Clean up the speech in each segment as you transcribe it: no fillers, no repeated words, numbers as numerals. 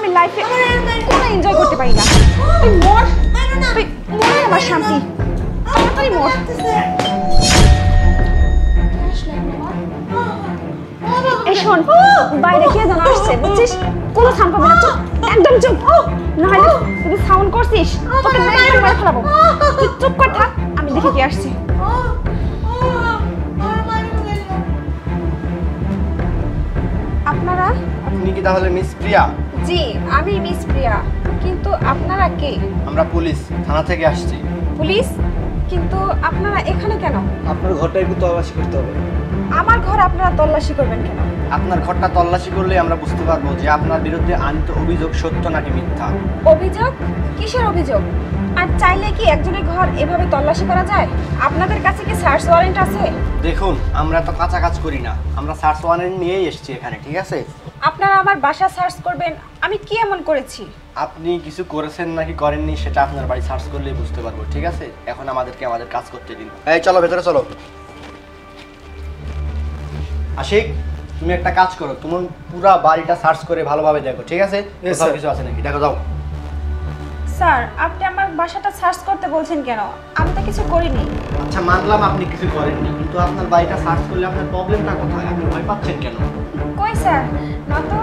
আমি লাইফে কোনো এনজয় করতে পারি না। তুই মর, তুই মর, আমার শান্তি। তুই মর। এই শোন, বাইরে কে যেন আসছে বুঝছিস? কোনো সাউন্ড করবি না, চুপ, একদম চুপ। নাহলে যদি সাউন্ড করছিস তোকে মেরে ফেলাবো। তুই চুপ কর থাক, আমি দেখে কে আসছে। আপনারা? আপনি কি তাহলে মিস প্রিয়া? জি, আমি মিস প্রিয়া। কিন্তু আপনারা কে? আমরা পুলিশ, থানা থেকে আসছি। পুলিশ? কিন্তু আপনারা এখানে কেন? আপনার ঘরটা একটু তল্লাশি করতে হবে। আমার ঘর আপনারা তল্লাশি করবেন কেন? আপনার ঘরটা তল্লাশি করলে আমরা বুঝতে পারবো যে আপনার বিরুদ্ধে আনিত অভিযোগ সত্য নাকি মিথ্যা। অভিযোগ? কিসের অভিযোগ? আর চাইলে কি একজনের ঘর এভাবে তল্লাশি করা যায়? আপনাদের কাছে কি সার্চ ওয়ারেন্ট আছে? দেখুন, আমরা তো কাঁচা কাজ করি না, আমরা সার্চ ওয়ারেন্ট নিয়েই এসেছি এখানে, ঠিক আছে? আপনারা আমার বাসা সার্চ করবেন, আমি কি এমন করেছি? আপনি কিছু করেছেন নাকি করেননি সেটা আপনার বাড়ি সার্চ করলেই বুঝতে পারবো, ঠিক আছে? এখন আমাদেরকে আমাদের কাজ করতে দিন। এই চলো ভেতরে চলো। আশিক, তুমি একটা কাজ করো, তোমার পুরো বাড়িটা সার্চ করে ভালোভাবে দেখো, ঠিক আছে? কোথাও কিছু আছে নাকি দেখো, যাও। স্যার, আপনি আমার বাসাটা সার্চ করতে বলছেন কেন? আমি তো কিছু করিনি। আচ্ছা, মানলাম আপনি কিছু করেননি, কিন্তু আপনার বাড়িটা সার্চ করলে আপনার প্রবলেমটা কোথায়? আপনি ভয় পাচ্ছেন কেন? কই স্যার, না তো,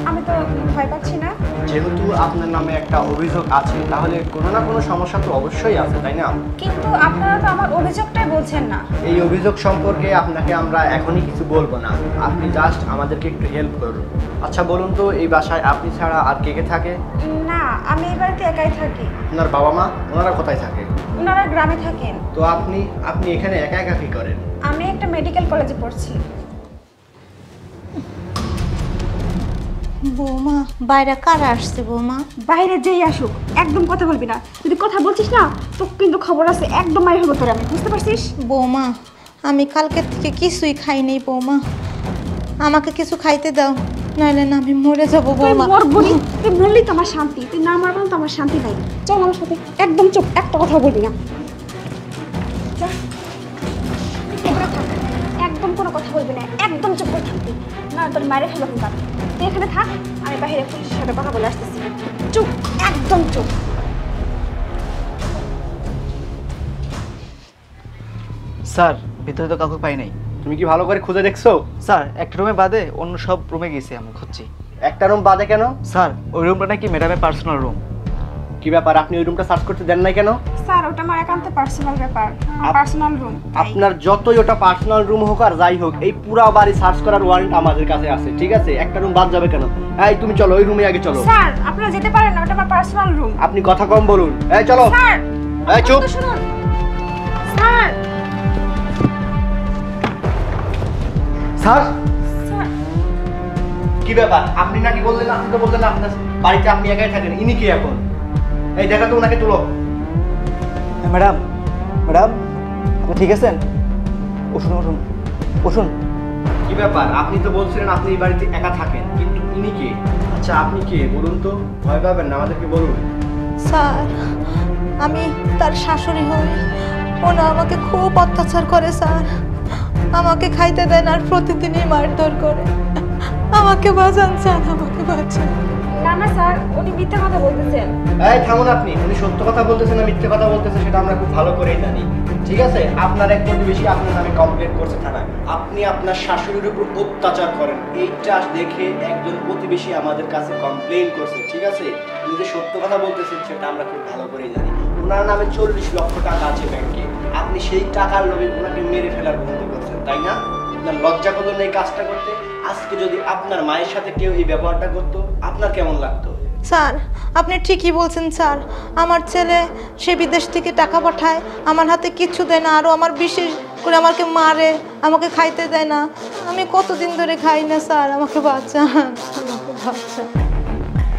আমি তো ভয় পাচ্ছি না। যেহেতু আপনার নামে একটা অভিযোগ আছে, তাহলে কোনো না কোনো সমস্যা তো অবশ্যই আছে, তাই না? কিন্তু আপনারা তো আমার অভিযোগটাই বলছেন না। এই অভিযোগ সম্পর্কে আপনাকে আমরা এখনই কিছু বলবো না, আপনি জাস্ট আমাদেরকে একটু হেল্প করুন। আচ্ছা বলুন তো, এই বাসায় আপনি ছাড়া আর কে কে থাকে? না, আমি এই বাড়িতে একাই থাকি। আপনার বাবা মা ওনারা কোথায় থাকে? ওনারা গ্রামে থাকেন। তো আপনি এখানে একা একা কি করেন? আমি একটা মেডিকেল কলেজে পড়ছি। বৌমা, বাইরে কারা আসছে বৌমা? বাইরে যেই আসুক একদম কথা বলবি না। যদি কথা বলছিস না তো কিন্তু খবর আছে, একদম মাই হবো তোর আমি, বুঝতে পারছিস? বৌমা, আমি কালকের থেকে কিছুই খাইনি বৌমা, আমাকে কিছু খাইতে দাও, নাহলে না আমি মরে যাবো বৌমা। তুই মরবি, তুই মরলি তো আমার শান্তি, তুই না মারবো তো আমার শান্তি নাই। চল আমার সাথে, একদম চুপ, একটা কথা বলবি না। যা, এবারে থাক, একদম কোনো কথা বলবি না, একদম চুপ করে থাকবি, না তোর মায়ের ফেলো কিন্তু। তুই এখানে থাক, আমি বাইরে পুলিশের সাথে কথা বলে আসতেছি। চুপ, একদম চুপ। স্যার, ভিতরে তো কাউকে পাই নাই। তুমি কি ভালো করে খুঁজে দেখছো? স্যার, একটা রুমে বাদে অন্য সব রুমে গেছি, আমি খুঁজছি। একটা রুম বাদে কেন? স্যার, ওই রুমটা নাকি ম্যাডামের পার্সোনাল রুম। কি ব্যাপার, আপনি ওই রুমটা সার্চ করতে দেন নাই কেন? স্যার, ওটা আমার একান্ত পার্সোনাল ব্যাপার, আমার পার্সোনাল রুম। আপনার যতই ওটা পার্সোনাল রুম হোক আর যাই হোক, এই পুরো বাড়ি সার্চ করার ওয়ারেন্ট আমাদের কাছে আছে, ঠিক আছে? একটা রুম বাদ যাবে কেন? এই তুমি চলো, ওই রুমে আগে চলো। স্যার, আপনারা যেতে পারেন না, ওটা আমার পার্সোনাল রুম। আপনি কথা কম বলুন। এই চলো। স্যার, এই চুপ। শুনুন স্যার। স্যার, স্যার, কি ব্যাপার? আপনি নাকি বললেন, আপনি তো বললেন আপনার বাড়িতে আপনি একাই থাকেন, ইনি কি এখন? এই দেখা তো ওনাকে তুলো। ম্যাডাম, ম্যাডাম, আপনি ঠিক আছেন? উঠুন উঠুন উঠুন। কি ব্যাপার? আপনি তো বলছিলেন আপনি এই বাড়িতে একা থাকেন, কিন্তু ইনি কে? আচ্ছা, আপনি কে বলুন তো? ভয় পাবেন না, আমাদেরকে বলুন। স্যার, আমি তার শাশুড়ি হই, ওনা আমাকে খুব অত্যাচার করে স্যার, আমাকে খাইতে দেন আর প্রতিদিনই মারধর করে। আমাকে বাঁচান স্যার, আমাকে বাঁচান। না না স্যার, উনি মিথ্যা কথা বলতেছেন। এই থামুন আপনি, উনি সত্য কথা বলতেছেন না মিথ্যে কথা বলতেছে সেটা আমরা খুব ভালো করেই জানি, ঠিক আছে? আপনার এক প্রতিবেশী আপনার নামে কমপ্লেন করছে থানায়, আপনি আপনার শাশুড়ির উপর অত্যাচার করেন, এইটা দেখে একজন প্রতিবেশী আমাদের কাছে কমপ্লেন করছে, ঠিক আছে? উনি যে সত্য কথা বলতেছেন সেটা আমরা খুব ভালো করেই জানি। ওনার নামে 40 লক্ষ টাকা আছে ব্যাংকে, আপনি সেই টাকার লোভে ওনাকে মেরে ফেলার বন্ধু করছেন, তাই না? আপনার লজ্জা করলো না এই কাজটা করতে? আজকে যদি আপনার মায়ের সাথে কেউ এই ব্যবহারটা করতো, আপনার কেমন লাগতো? স্যার, আপনি ঠিকই বলছেন স্যার, আমার ছেলে সে বিদেশ থেকে টাকা পাঠায়, আমার হাতে কিচ্ছু দেয় না, আরও আমার বিশেষ করে আমাকে মারে, আমাকে খাইতে দেয় না, আমি কতদিন ধরে খাই না স্যার, আমাকে বাঁচান, আমাকে বাঁচান।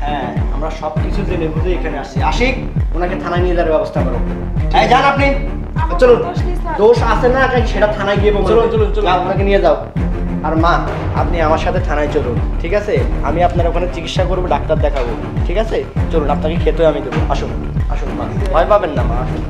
হ্যাঁ, আমরা সব কিছু জেনে বুঝে এখানে আসছি। আশিক, ওনাকে থানায় নিয়ে যাওয়ার ব্যবস্থা করো। এই যান আপনি, চলুন। দোষ আছে না সেটা থানায় গিয়ে বলুন। চলুন চলুন, আপনাকে নিয়ে যাও। আর মা, আপনি আমার সাথে থানায় চলুন, ঠিক আছে? আমি আপনার ওখানে চিকিৎসা করবো, ডাক্তার দেখাবো, ঠিক আছে? চলুন, আপনাকে খেতে আমি দেবো। আসুন আসুন মা, ভয় পাবেন না মা, আসুন।